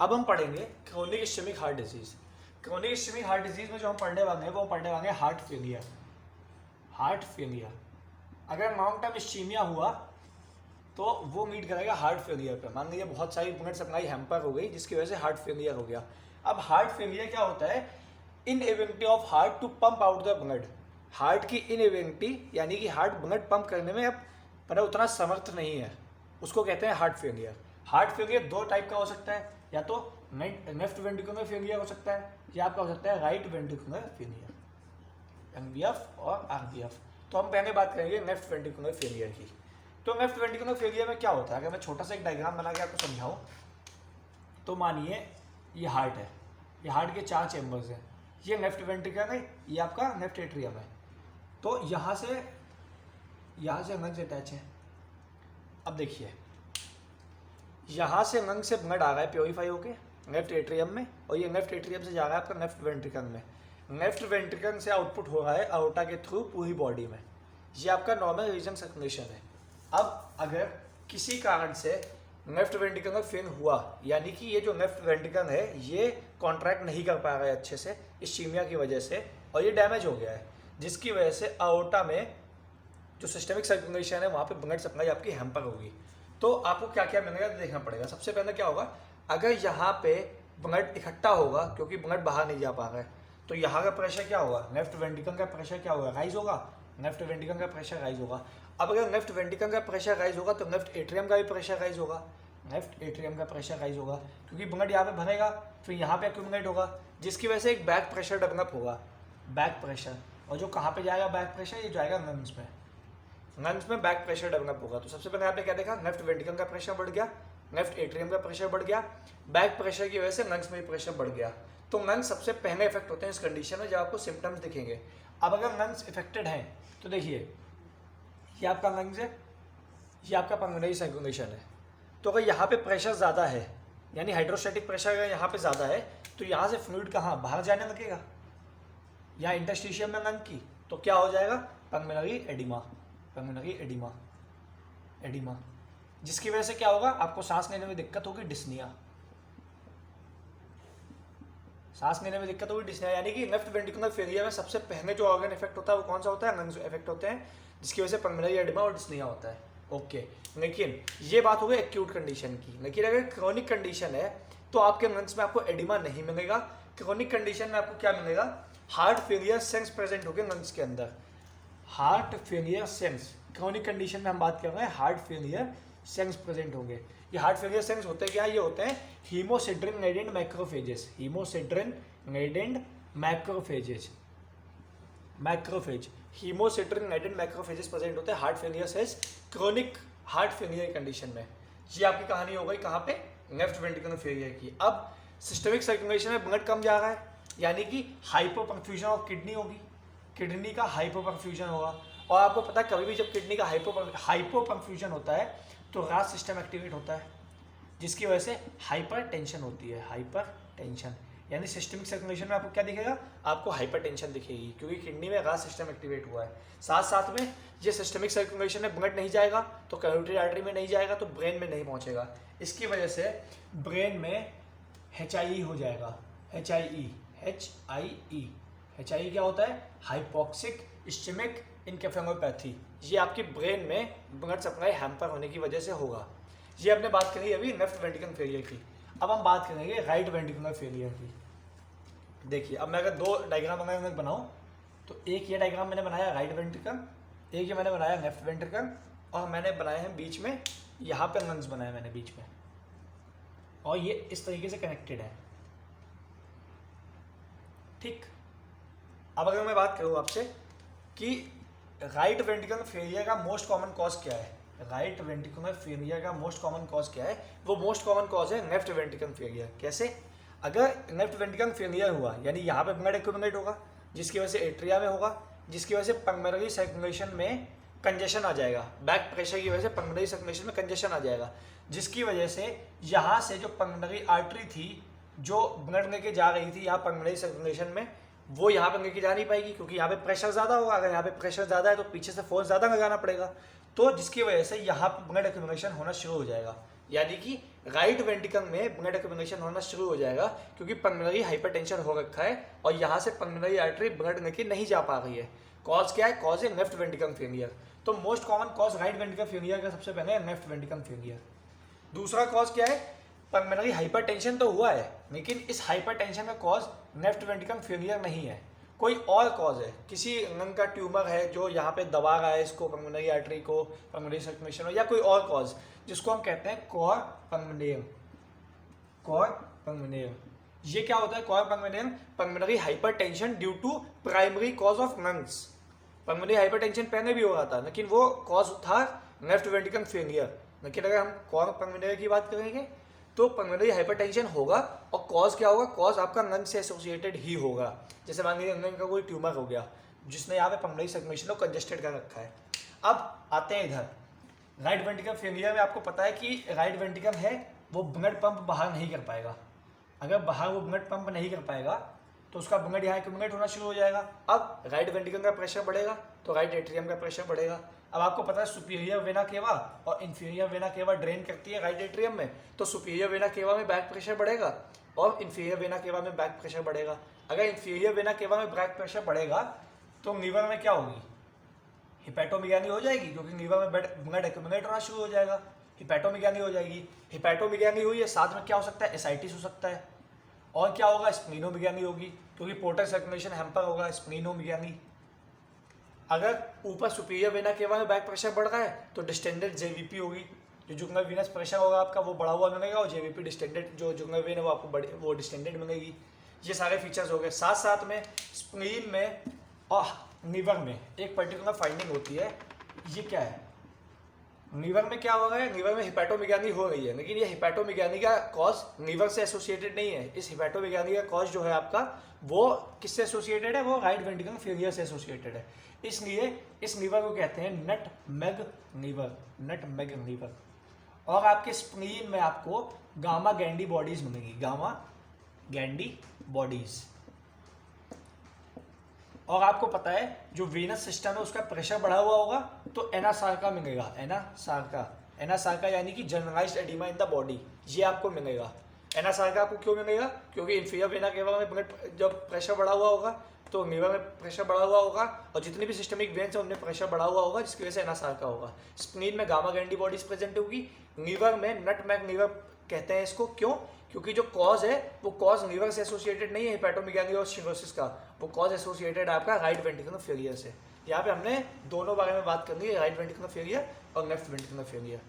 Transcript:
अब हम पढ़ेंगे chronic ischaemic heart disease. Chronic ischaemic heart disease में जो हम पढ़ने वाले हैं वो पढ़ने वाले हैं हार्ट फेलियर। हार्ट फेलियर अगर लॉन्ग टर्म इस्कीमिया हुआ तो वो मीट करेगा हार्ट फेलियर पे। मान लीजिए बहुत सारी ब्लड सप्लाई हैम्पर हो गई जिसकी वजह से हार्ट फेलियर हो गया। अब हार्ट फेलियर क्या होता है? Inability of heart to pump out the blood. Heart की इनएबिलिटी यानी कि हार्ट ब्लड पंप करने में अब पर उतना समर्थ नहीं है, उसको कहते हैं हार्ट फेलियर। हार्ट फेलियर दो टाइप का हो सकता है, या तो लेफ्ट वेंट्रिकुलर फेलियर हो सकता है या आपका हो सकता है राइट वेंट्रिकुलर फेलियर, एनवीएफ और आरवीएफ। तो हम पहले बात करेंगे लेफ्ट वेंट्रिकुलर फेलियर की। तो लेफ्ट वेंट्रिकुलर फेलियर में क्या होता है? अगर मैं छोटा सा एक डायग्राम बना के आपको समझाऊं तो मानिए ये हार्ट है, ये हार्ट के 4 चैम्बर्स हैं, ये लेफ्ट वेंट्रिकल है, ये आपका लेफ्ट एट्रियम है। तो यहाँ से लंग्स अटैच है। अब देखिए यहाँ से लंग से ब्लड आ रहा है प्योरीफाई होके लेफ्ट एट्रियम में, और ये लेफ्ट एट्रियम से जा रहा है आपका लेफ्ट वेंट्रिकल में। लेफ्ट वेंट्रिकल से आउटपुट हो रहा है अओर्टा के थ्रू पूरी बॉडी में। ये आपका नॉर्मल रीजन सर्कुलेशन है। अब अगर किसी कारण से लेफ्ट वेंट्रिकल में फेल हुआ, यानी कि ये जो लेफ्ट वेंट्रिकल है ये कॉन्ट्रैक्ट नहीं कर पा रहा है अच्छे से इस्कीमिया की वजह से, और ये डैमेज हो गया है, जिसकी वजह से अओर्टा में जो सिस्टमिक सर्कुलेशन है वहाँ पे ब्लड सप्लाई आपकी हैम्पर होगी। तो आपको क्या क्या मिलेगा देखना पड़ेगा। सबसे पहले क्या होगा, अगर यहाँ पे ब्लड इकट्ठा होगा क्योंकि ब्लड बाहर नहीं जा पा रहा है, तो यहाँ का प्रेशर क्या होगा? लेफ्ट वेंट्रिकल का प्रेशर क्या होगा? राइज होगा। लेफ्ट वेंट्रिकल का प्रेशर राइज होगा। अब अगर लेफ्ट वेंट्रिकल का प्रेशर राइज होगा तो लेफ्ट एट्रियम का भी प्रेशर राइज होगा। लेफ्ट एट्रियम का प्रेशर राइज होगा क्योंकि ब्लड यहाँ पे भरेगा, फिर यहाँ पे एक्यूमुलेट होगा, जिसकी वजह से एक बैक प्रेशर डेवलप होगा, बैक प्रेशर। और जो कहाँ पे जाएगा बैक प्रेशर? ये जाएगा लंग्स में। लंग्स में बैक प्रेशर डेवलप होगा। तो सबसे पहले आपने क्या देखा? लेफ्ट वेंट्रिकल का प्रेशर बढ़ गया, लेफ्ट एट्रियम का प्रेशर बढ़ गया, बैक प्रेशर की वजह से लंग्स में प्रेशर बढ़ गया। तो लंग्स सबसे पहले इफेक्ट होते हैं इस कंडीशन में जब आपको सिम्टम्स दिखेंगे। अब अगर लंग्स इफेक्टेड हैं तो देखिए ये आपका लंग्स है, ये आपका पल्मोनरी सर्कुलेशन है। तो अगर यहाँ पे प्रेशर ज़्यादा है, यानी हाइड्रोस्टैटिक प्रेशर अगर यहाँ पे ज़्यादा है, तो यहाँ से फ्लूइड कहाँ बाहर जाने लगेगा, यहाँ इंटरस्टिशियम में लंग की, तो क्या हो जाएगा? Pulmonary oedema, pulmonary oedema, oedema, जिसकी वजह से क्या होगा? आपको सांस लेने में दिक्कत होगी, डिस्निया, सांस लेने में दिक्कत होगी, डिस्निया। यानी कि लेफ्ट वेंट्रिकुलर फेलियर में सबसे पहले जो ऑर्गन इफेक्ट होता है वो कौन सा होता है? लंग्स इफेक्ट होते हैं, जिसकी वजह से पल्मोनरी एडिमा और डिस्निया होता है। ओके, लेकिन ये बात हो गई एक्यूट कंडीशन की। लेकिन अगर क्रोनिक कंडीशन है तो आपके लंग्स में आपको एडिमा नहीं मिलेगा। क्रोनिक कंडीशन में आपको क्या मिलेगा? हार्ट फेलियर सेंस प्रेजेंट होंगे लंग्स के अंदर, heart failure sense. Chronic condition में हम बात कर रहे हैं हार्ट फेलियर सेंस प्रेजेंट होंगे। ये हार्ट फेलियर सेंस होते क्या? ये होते हैं haemosiderin laden macrophages, haemosiderin laden macrophages, macrophage, haemosiderin laden macrophages present होते हैं heart failure sense chronic heart failure condition में। ये आपकी कहानी हो गई कहाँ पे? लेफ्ट वेंट्रिकुलर फेलियर की। अब सिस्टमिक सर्कुलेशन में ब्लड कम जा रहा है, यानी कि हाइपोपरफ्यूजन ऑफ किडनी होगी, किडनी का हाइपोपरफ्यूजन होगा। और आपको पता है कभी भी जब किडनी का हाइपोपरफ्यूजन होता है तो रास सिस्टम एक्टिवेट होता है, जिसकी वजह से हाइपर टेंशन होती है, हाइपर टेंशन। यानी सिस्टमिक सर्कुलेशन में आपको क्या दिखेगा? आपको हाइपर टेंशन दिखेगी क्योंकि किडनी में रास सिस्टम एक्टिवेट हुआ है। साथ साथ में ये सिस्टमिक सर्कुलेशन में ब्लड नहीं जाएगा तो कैरोटिड आर्टरी में नहीं जाएगा तो ब्रेन में नहीं पहुंचेगा। इसकी वजह से ब्रेन में HIE हो जाएगा, HIE, HIE क्या होता है? Hypoxic ischaemic encephalopathy. ये आपकी ब्रेन में ब्लड सप्लाई हैम्पर होने की वजह से होगा। ये हमने बात करी अभी लेफ्ट वेंट्रिकुलर फेलियर की। अब हम बात करेंगे राइट वेंट्रिकुलर फेलियर की। देखिए अब मैं अगर दो डायग्राम अगर मैं बनाऊँ तो एक ये डायग्राम मैंने बनाया राइट वेंट्रिकल, एक ये मैंने बनाया लेफ्ट वेंट्रिकल, और मैंने बनाए हैं बीच में यहाँ पे लंग्स बनाए मैंने बीच में, और ये इस तरीके से कनेक्टेड है। ठीक, अब अगर मैं बात करूँ आपसे कि राइट वेंट्रिकुलर फेलियर का मोस्ट कॉमन कॉज क्या है, राइट वेंट्रिकुलर फेलियर का मोस्ट कॉमन कॉज क्या है? वो मोस्ट कॉमन कॉज है लेफ्ट वेंट्रिकुलर फेलियर। कैसे? अगर लेफ्ट वेंट्रिकुलर फेलियर हुआ यानी यहाँ पे ब्लड एक्यूमुलेट होगा, जिसकी वजह से एट्रिया में होगा, जिसकी वजह से पल्मोनरी सर्कुलेशन में कंजेशन आ जाएगा, बैक प्रेशर की वजह से पल्मोनरी सर्कुलेशन में कंजेशन आ जाएगा, जिसकी वजह से यहाँ से जो पल्मोनरी आर्टरी थी जो ब्लड लेके जा रही थी यहाँ पल्मोनरी सर्कुलेशन में, वो यहाँ पे लेके जा नहीं पाएगी क्योंकि यहाँ पे प्रेशर ज़्यादा होगा। अगर यहाँ पे प्रेशर ज़्यादा है तो पीछे से फोर्स ज़्यादा लगाना पड़ेगा, तो जिसकी वजह से यहाँ पे ब्लड एक्यूमुलेशन होना शुरू हो जाएगा, यानी कि राइट वेंट्रिकल में ब्लड एक्यूमुलेशन होना शुरू हो जाएगा, क्योंकि पल्मोनरी हाइपरटेंशन हो रखा है और यहाँ से पल्मोनरी आर्टरी ब्लड लेके नहीं जा पा रही है। कॉज क्या है? कॉज है लेफ्ट वेंट्रिकल फेलियर। तो most common cause right ventricle failure का सबसे पहले लेफ्ट वेंट्रिकल फेलियर। दूसरा कॉज क्या है? पल्मोनरी हाइपरटेंशन तो हुआ है, लेकिन इस हाइपरटेंशन का कॉज लेफ्ट वेंट्रिकल फेलियर नहीं है, कोई और कॉज है। किसी लंग का ट्यूमर है जो यहाँ पे दबा रहा है इसको, पल्मोनरी आर्टरी को, पल्मोनरी सर्कुलेशन, या कोई और कॉज जिसको हम कहते हैं कॉर पल्मोनेल। कॉर पल्मोनेल ये क्या होता है? Cor pulmonale pulmonary hypertension due to primary cause of lungs. Pulmonary hypertension पहले भी हो रहा था, लेकिन वो कॉज था लेफ्ट वेंट्रिकल फेलियर। लेकिन अगर हम कॉर पल्मोनेल की बात करेंगे तो पल्मोनरी हाइपरटेंशन होगा, और कॉज क्या होगा? कॉज आपका लंग से एसोसिएटेड ही होगा। जैसे मान लीजिए लंग का कोई ट्यूमर हो गया जिसने यहाँ पे पल्मोनरी सर्कुलेशन को कंजेस्टेड कर रखा है। अब आते हैं इधर राइट वेंट्रिकल फेलियर में। आपको पता है कि राइट वेंट्रिकल है वो ब्लड पंप बाहर नहीं कर पाएगा। अगर बाहर वो ब्लड पंप नहीं कर पाएगा तो उसका ब्लड यहाँ एक्यूमुलेट होना शुरू हो जाएगा। अब राइट वेंट्रिकल का प्रेशर बढ़ेगा तो राइट एट्रियम का प्रेशर बढ़ेगा। अब आपको पता है सुपीरियर वेना केवा और इंफीरियर वेना केवा ड्रेन करती है राइट एट्रियम में, तो सुपीरियर वेना केवा में बैक प्रेशर बढ़ेगा और इंफीरियर वेना केवा में बैक प्रेशर बढ़ेगा। अगर इंफीरियर वेना केवा में बैक प्रेशर बढ़ेगा तो लीवर में क्या होगी? हिपैटोमेगाली हो जाएगी, क्योंकि लीवर में ब्लड एक्यूमुलेट होना शुरू हो जाएगा, हिपैटोमेगाली हो जाएगी। हिपैटोमेगाली हुई है, साथ में क्या हो सकता है? एसाइटिस हो सकता है। और क्या होगा? स्प्लीनोमेगाली होगी, क्योंकि पोर्टल सर्कुलेशन हैम्पर होगा, स्प्लीनोमेगाली। अगर ऊपर सुपीरियर वेना केवा में बैक प्रेशर बढ़ रहा है तो डिस्टेंडेड जेवीपी होगी, जो जुगनल वीनस प्रेशर होगा आपका वो बढ़ा हुआ मिलेगा, और जेवीपी डिस्टेंडेड जो जुगनल वेन है वो आपको वो डिस्टेंडेड मिलेगी। ये सारे फीचर्स हो गए। साथ साथ में स्प्लीन में और लीवर में एक पर्टिकुलर फाइंडिंग होती है। ये क्या है? लीवर में क्या हो रहा है? लीवर में हिपैटोमेगाली हो रही है, लेकिन ये हिपैटोमेगाली का कॉज लीवर से एसोसिएटेड नहीं है। इस हिपैटोमेगाली का कॉज जो है आपका वो किससे एसोसिएटेड है? वो राइट वेंट्रिकल फेलियर से एसोसिएटेड है। इसलिए इस लीवर को कहते हैं नटमेग लीवर, नटमेग लीवर। और आपके स्प्लीन में आपको गामा गैंडी बॉडीज मिलेंगी, गामा गैंडी बॉडीज। और आपको पता है जो वीनस सिस्टम है उसका प्रेशर बढ़ा हुआ होगा तो एनासार्का मिलेगा, एनासार्का। एनासार्का यानी कि generalised oedema in the body, ये आपको मिलेगा। एनासार्का आपको क्यों मिलेगा? क्योंकि इंफीरियर वेना केवा में ब्लड जब प्रेशर बढ़ा हुआ होगा तो लीवर में प्रेशर बढ़ा हुआ होगा, और जितनी भी सिस्टमिक वेन्स है उनमें प्रेशर बढ़ा हुआ होगा, जिसकी वजह से एनासार्का होगा। स्प्लीन में गामा गैंडी बॉडीज प्रेजेंट होगी। लीवर में नटमेग लीवर कहते हैं इसको, क्यों? क्योंकि जो कॉज है वो कॉज लीवर से एसोसिएटेड नहीं है हिपैटोमेगाली और सिरोसिस का, वो कॉज एसोसिएटेड है आपका राइट वेंट्रिकुलर फेलियर से। यहाँ पे हमने दोनों बारे में बात करनी है, राइट वेंट्रिकुलर फेलियर और लेफ्ट वेंट्रिकुलर फेलियर।